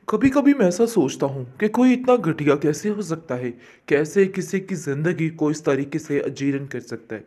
कभी कभी मैं ऐसा सोचता हूँ कि कोई इतना घटिया कैसे हो सकता है। कैसे किसी की जिंदगी को इस तरीके से अजीरन कर सकता है।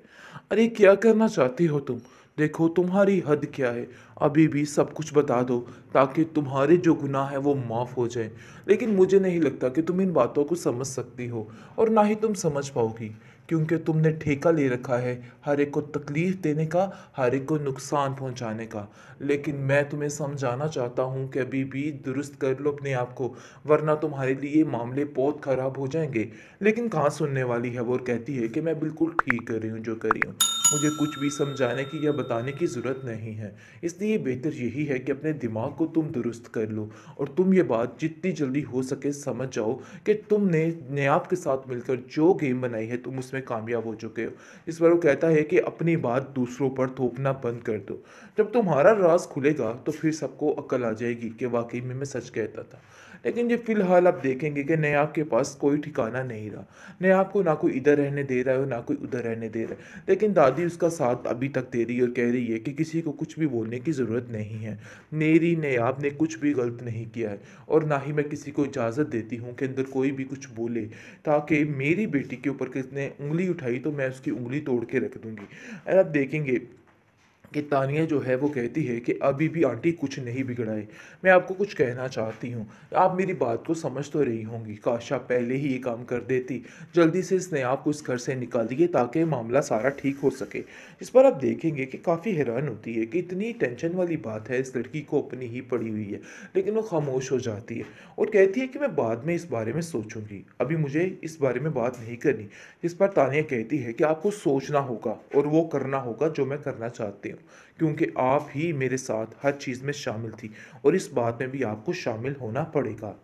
अरे क्या करना चाहती हो तुम? देखो तुम्हारी हद क्या है। अभी भी सब कुछ बता दो ताकि तुम्हारे जो गुनाह है वो माफ़ हो जाए। लेकिन मुझे नहीं लगता कि तुम इन बातों को समझ सकती हो और ना ही तुम समझ पाओगी, क्योंकि तुमने ठेका ले रखा है हर एक को तकलीफ देने का, हर एक को नुकसान पहुंचाने का। लेकिन मैं तुम्हें समझाना चाहता हूं कि अभी भी दुरुस्त कर लो अपने आप को, वरना तुम्हारे लिए मामले बहुत ख़राब हो जाएंगे। लेकिन कहाँ सुनने वाली है वो, और कहती है कि मैं बिल्कुल ठीक कर रही हूँ जो कर रही हूँ। मुझे कुछ भी समझाने की या बताने की ज़रूरत नहीं है। इसलिए बेहतर यही है कि अपने दिमाग को तुम दुरुस्त कर लो और तुम ये बात जितनी जल्दी हो सके समझ जाओ कि तुमने नेयाब के साथ मिलकर जो गेम बनाई है तुम उसमें कामयाब हो चुके हो। इस पर वो कहता है कि अपनी बात दूसरों पर थोपना बंद कर दो। जब तुम्हारा राज खुलेगा तो फिर सबको अकल आ जाएगी कि वाकई में मैं सच कहता था। लेकिन ये फिलहाल आप देखेंगे कि नेयाब के पास कोई ठिकाना नहीं रहा। नेयाब को ना कोई इधर रहने दे रहा है और ना कोई उधर रहने दे रहा है। लेकिन दादी उसका साथ अभी तक दे रही है और कह रही है कि किसी को कुछ भी बोलने की ज़रूरत नहीं है। मेरी नेयाब ने कुछ भी गलत नहीं किया है और ना ही मैं किसी को इजाज़त देती हूँ कि अंदर कोई भी कुछ बोले, ताकि मेरी बेटी के ऊपर किसी ने उंगली उठाई तो मैं उसकी उंगली तोड़ के रख दूंगी। और आप देखेंगे कि तानिया जो है वो कहती है कि अभी भी आंटी कुछ नहीं बिगड़ा है। मैं आपको कुछ कहना चाहती हूँ, आप मेरी बात को समझ तो रही होंगी। काश आप पहले ही ये काम कर देती, जल्दी से इसने आपको इस घर से निकालिए ताकि मामला सारा ठीक हो सके। इस पर आप देखेंगे कि काफ़ी हैरान होती है कि इतनी टेंशन वाली बात है इस लड़की को अपनी ही पड़ी हुई है। लेकिन वो खामोश हो जाती है और कहती है कि मैं बाद में इस बारे में सोचूंगी, अभी मुझे इस बारे में बात नहीं करनी। इस पर तानिया कहती है कि आपको सोचना होगा और वो करना होगा जो मैं करना चाहती हूँ, क्योंकि आप ही मेरे साथ हर चीज़ में शामिल थी और इस बात में भी आपको शामिल होना पड़ेगा।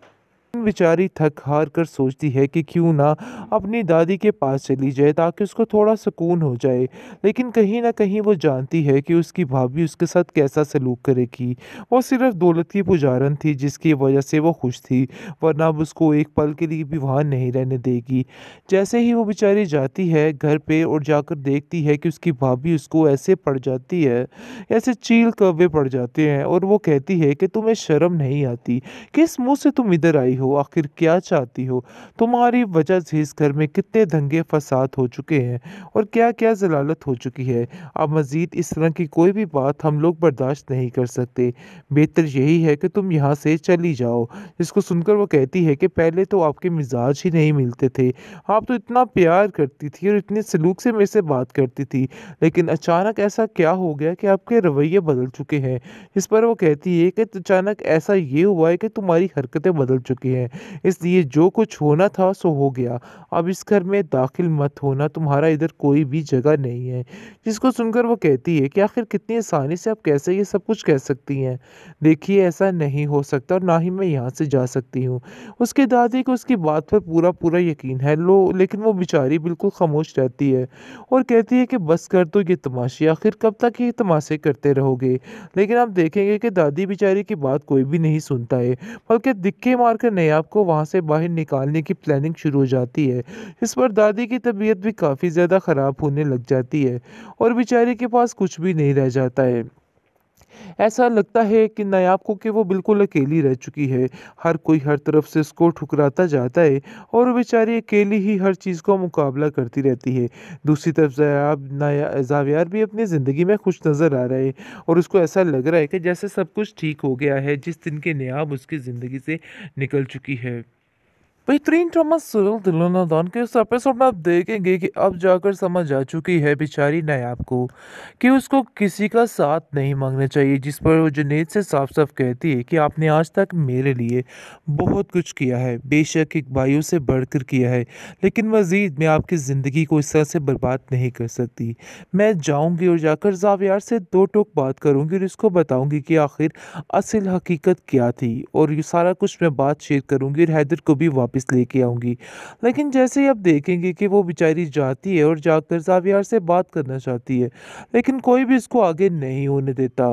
बेचारी थक हार कर सोचती है कि क्यों ना अपनी दादी के पास चली जाए ताकि उसको थोड़ा सुकून हो जाए। लेकिन कहीं ना कहीं वो जानती है कि उसकी भाभी उसके साथ कैसा सलूक करेगी। वो सिर्फ दौलत की पुजारन थी जिसकी वजह से वो खुश थी, वरना अब उसको एक पल के लिए भी वहाँ नहीं रहने देगी। जैसे ही वो बेचारी जाती है घर पे और जाकर देखती है कि उसकी भाभी उसको ऐसे पड़ जाती है, ऐसे चील कौवे पड़ जाते हैं, और वो कहती है कि तुम्हें शर्म नहीं आती? किस मुंह से तुम इधर आई हो? आखिर क्या चाहती हो? तुम्हारी वजह से इस घर में कितने दंगे फसाद हो चुके हैं और क्या क्या जलालत हो चुकी है। अब मजीद इस तरह की कोई भी बात हम लोग बर्दाश्त नहीं कर सकते। बेहतर यही है कि तुम यहाँ से चली जाओ। इसको सुनकर वो कहती है कि पहले तो आपके मिजाज ही नहीं मिलते थे। आप तो इतना प्यार करती थी और इतने सलूक से मेरे से बात करती थी, लेकिन अचानक ऐसा क्या हो गया कि आपके रवैये बदल चुके हैं? इस पर वो कहती है कि अचानक ऐसा ये हुआ है कि तुम्हारी हरकतें बदल चुकी हैं, इसलिए जो कुछ होना था सो हो गया। अब इस घर में दाखिल मत होना, तुम्हारा इधर कोई भी जगह नहीं है। जिसको सुनकर वो कहती है कि आखिर कितनी आसानी से आप कैसे ये सब कुछ कह सकती हैं? देखिए, ऐसा नहीं हो सकता और ना ही मैं यहाँ से जा सकती हूँ। उसकी दादी को उसकी बात पर पूरा पूरा यकीन है लो, लेकिन वो बेचारी बिल्कुल खामोश रहती है और कहती है कि बस कर दो ये तमाशे, आखिर कब तक ये तमाशे करते रहोगे? लेकिन आप देखेंगे कि दादी बेचारी की बात कोई भी नहीं सुनता है, बल्कि दिक्के मारकर नयाब को वहाँ से बाहर निकालने की प्लानिंग शुरू हो जाती है। इस पर दादी की तबीयत भी काफ़ी ज़्यादा ख़राब होने लग जाती है और बेचारी के पास कुछ भी नहीं रह जाता है। ऐसा लगता है कि नायाब को कि वो बिल्कुल अकेली रह चुकी है। हर कोई हर तरफ से उसको ठुकराता जाता है और वो बेचारी अकेली ही हर चीज़ का मुकाबला करती रहती है। दूसरी तरफ ज़ावियार भी अपनी ज़िंदगी में खुश नज़र आ रहा है और उसको ऐसा लग रहा है कि जैसे सब कुछ ठीक हो गया है जिस दिन के नियाब उसकी ज़िंदगी से निकल चुकी है। बेहतरीन ड्रामा सीरियल दिल के इस एपिसोड में आप देखेंगे कि अब जाकर समझ आ चुकी है बेचारी नायाब को कि उसको किसी का साथ नहीं मांगना चाहिए, जिस पर वो जुनैद से साफ साफ कहती है कि आपने आज तक मेरे लिए बहुत कुछ किया है, बेशक एक भाइयों से बढ़कर किया है, लेकिन मज़ीद मैं आपकी ज़िंदगी को इस तरह से बर्बाद नहीं कर सकती। मैं जाऊंगी और जाकर जावियार से दो टोक बात करूंगी और इसको बताऊंगी कि आखिर असल हकीकत क्या थी, और ये सारा कुछ मैं बात शेयर करूंगी और हैदर को भी वापस वापस लेके आऊँगी। लेकिन जैसे ही अब देखेंगे कि वो बेचारी जाती है और जाकर ज़ावियार से बात करना चाहती है, लेकिन कोई भी इसको आगे नहीं होने देता।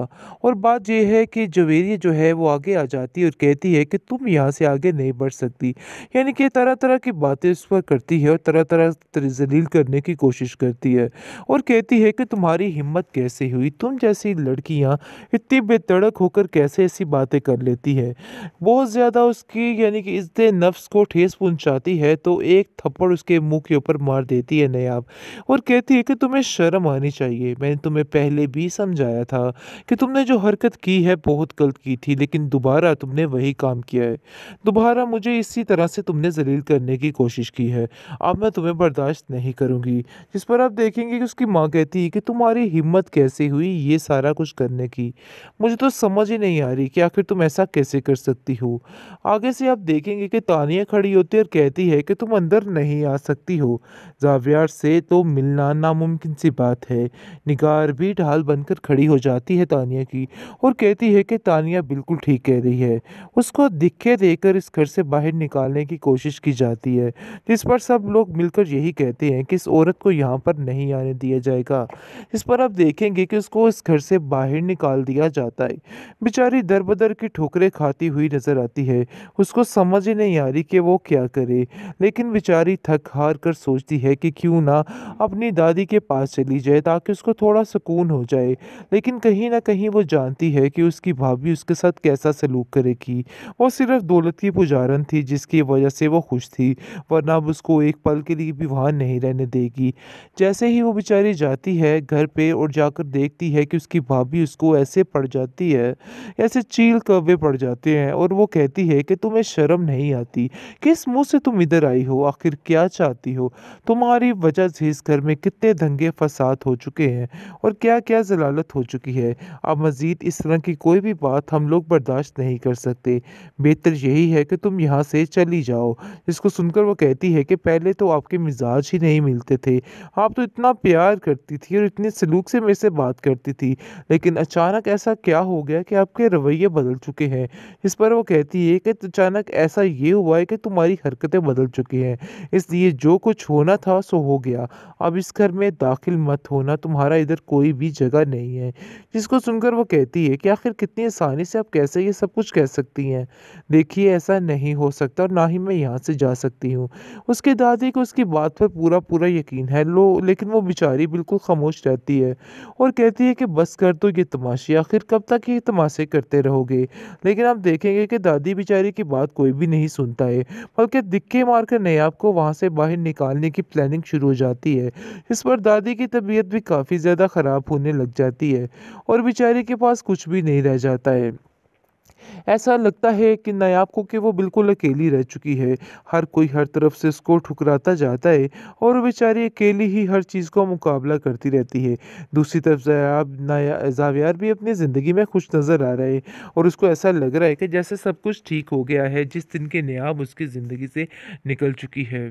और बात ये है कि जवेरिया जो है वो आगे आ जाती है और कहती है कि तुम यहाँ से आगे नहीं बढ़ सकती। यानी कि तरह-तरह की बातें उस पर करती है और तरह-तरह ज़लील करने की कोशिश करती है और कहती है कि तुम्हारी हिम्मत कैसे हुई? तुम जैसी लड़कियाँ इतनी बेधड़क होकर कैसे ऐसी बातें कर लेती है? बहुत ज़्यादा उसकी यानी कि इज़्ज़त नफ्स को ठेस पहुँचाती है तो एक थप्पड़ उसके मुँह के ऊपर मार देती है नायाब और कहती है कि तुम्हें शर्म आनी चाहिए। मैंने तुम्हें पहले भी समझाया था कि तुमने जो हरकत की है बहुत गलत की थी, लेकिन दोबारा तुमने वही काम किया है। दोबारा मुझे इसी तरह से तुमने ज़लील करने की कोशिश की है। अब मैं तुम्हें बर्दाश्त नहीं करूँगी। जिस पर आप देखेंगे कि उसकी माँ कहती है कि तुम्हारी हिम्मत कैसे हुई ये सारा कुछ करने की? मुझे तो समझ ही नहीं आ रही कि आखिर तुम ऐसा कैसे कर सकती हो? आगे से आप देखेंगे कि तानिया खड़ी होती है और कहती है कि तुम अंदर नहीं आ सकती हो। ज़ावियार से तो मिलना नामुमकिन सी बात है। निगार भी ढाल बनकर खड़ी हो जाती है तानिया की और कहती है कि तानिया बिल्कुल ठीक कह रही है। उसको दिखे देकर इस घर से बाहर निकालने की कोशिश की जाती है, जिस पर सब लोग मिलकर यही कहते हैं कि इस औरत को यहाँ पर नहीं आने दिया जाएगा। इस पर आप देखेंगे कि उसको इस घर से बाहर निकाल दिया जाता है। बेचारी दर-बदर की ठोकरें खाती हुई नज़र आती है। उसको समझ ही नहीं आ रही कि वो क्या करे। लेकिन बेचारी थक-हार कर सोचती है कि क्यों ना अपनी दादी के पास चली जाए ताकि उसको थोड़ा सुकून हो जाए। लेकिन कहीं न कहीं वो जानती है कि उसकी भाभी उसके साथ कैसा सलूक करेगी। वो सिर्फ़ दौलत की पुजारन थी जिसकी वजह से वो खुश थी, वरना अब उसको एक पल के लिए भी वहाँ नहीं रहने देगी। जैसे ही वो बेचारी जाती है घर पे और जाकर देखती है कि उसकी भाभी उसको ऐसे पड़ जाती है, ऐसे चील कौवे पड़ जाते हैं और वो कहती है कि तुम्हें शर्म नहीं आती? किस मुँह से तुम इधर आई हो? आखिर क्या चाहती हो? तुम्हारी वजह से इस घर में कितने दंगे फ़साद हो चुके हैं और क्या-क्या ज़लालत हो चुकी है। अब मज़ीद इस तरह की कोई भी बात हम लोग बर्दाश्त नहीं कर सकते। बेहतर यही है कि तुम यहाँ से चली जाओ। इसको सुनकर वो कहती है कि पहले तो आपके मिज़ाज ही नहीं मिलते थे। आप तो इतना प्यार करती थी और इतने सलूक से मेरे से बात करती थी। लेकिन अचानक ऐसा क्या हो गया कि आपके रवैये बदल चुके हैं? इस पर वो कहती है कि अचानक ऐसा ये हुआ है कि तुम्हारी हरकतें बदल चुकी हैं। इसलिए जो कुछ होना था सो हो गया। अब इस घर में दाखिल मत होना, तुम्हारा इधर कोई भी जगह नहीं है। जिसको सुनकर वो कहती है कि आखिर कितनी आसानी से आप कैसे ये सब कुछ कह सकती हैं? देखिए ऐसा नहीं हो सकता और ना ही मैं यहाँ से जा सकती हूँ। उसकी दादी को उसकी बात पर पूरा-पूरा यकीन है लेकिन वो बेचारी बिल्कुल खामोश रहती है और कहती है कि बस कर दो ये तमाशे, आखिर कब तक ये तमाशे करते रहोगे? लेकिन आप देखेंगे कि दादी बेचारी की बात कोई भी नहीं सुनता है, बल्कि दिक्के मारकर नयाब को वहाँ से बाहर निकालने की प्लानिंग शुरू हो जाती है। इस पर दादी की तबीयत भी काफ़ी ज़्यादा ख़राब होने लग जाती है और बेचारी के पास कुछ भी नहीं रह जाता है। ऐसा लगता है कि नायाब को कि वो बिल्कुल अकेली रह चुकी है। हर कोई हर तरफ से उसको ठुकराता जाता है और वो बेचारी अकेली ही हर चीज़ का मुकाबला करती रहती है। दूसरी तरफ ज़ावियार भी अपनी ज़िंदगी में खुश नज़र आ रहा है और उसको ऐसा लग रहा है कि जैसे सब कुछ ठीक हो गया है जिस दिन के नायाब उसकी ज़िंदगी से निकल चुकी है।